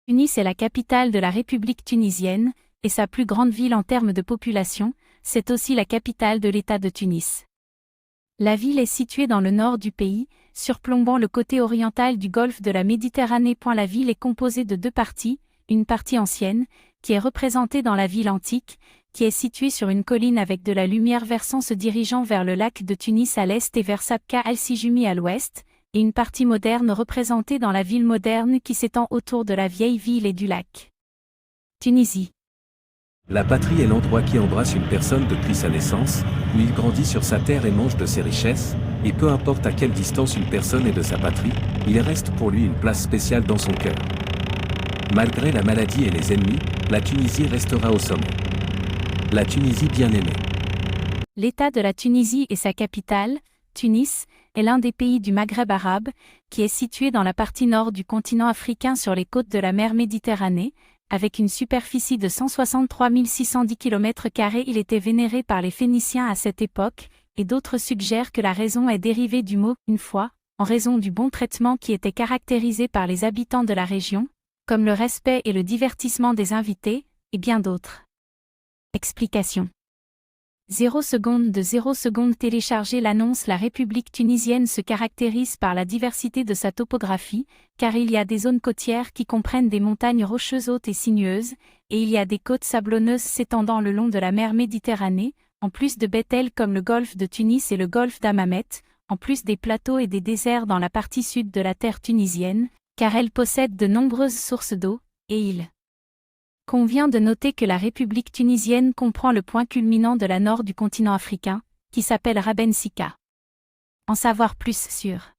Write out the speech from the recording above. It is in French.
Tunis est la capitale de la République tunisienne, et sa plus grande ville en termes de population, c'est aussi la capitale de l'État de Tunis. La ville est située dans le nord du pays, surplombant le côté oriental du golfe de la Méditerranée. La ville est composée de deux parties, une partie ancienne, qui est représentée dans la ville antique, qui est située sur une colline avec de la lumière versant se dirigeant vers le lac de Tunis à l'est et vers Sabqa al-Sijumi à l'ouest, et une partie moderne représentée dans la ville moderne qui s'étend autour de la vieille ville et du lac. Tunisie. La patrie est l'endroit qui embrasse une personne depuis sa naissance, où il grandit sur sa terre et mange de ses richesses, et peu importe à quelle distance une personne est de sa patrie, il reste pour lui une place spéciale dans son cœur. Malgré la maladie et les ennemis, la Tunisie restera au sommet. La Tunisie bien-aimée. L'État de la Tunisie et sa capitale, Tunis, est l'un des pays du Maghreb arabe, qui est situé dans la partie nord du continent africain sur les côtes de la mer Méditerranée, avec une superficie de 163 610 km². Il était vénéré par les Phéniciens à cette époque, et d'autres suggèrent que la raison est dérivée du mot « une fois », en raison du bon traitement qui était caractérisé par les habitants de la région, comme le respect et le divertissement des invités, et bien d'autres. Explication. 0 seconde de 0 seconde télécharger l'annonce. La République tunisienne se caractérise par la diversité de sa topographie, car il y a des zones côtières qui comprennent des montagnes rocheuses hautes et sinueuses, et il y a des côtes sablonneuses s'étendant le long de la mer Méditerranée, en plus de baies telles comme le golfe de Tunis et le golfe d'Hammamet, en plus des plateaux et des déserts dans la partie sud de la terre tunisienne, car elle possède de nombreuses sources d'eau, et îles. Convient de noter que la République tunisienne comprend le point culminant de la nord du continent africain, qui s'appelle Rabensika. En savoir plus sur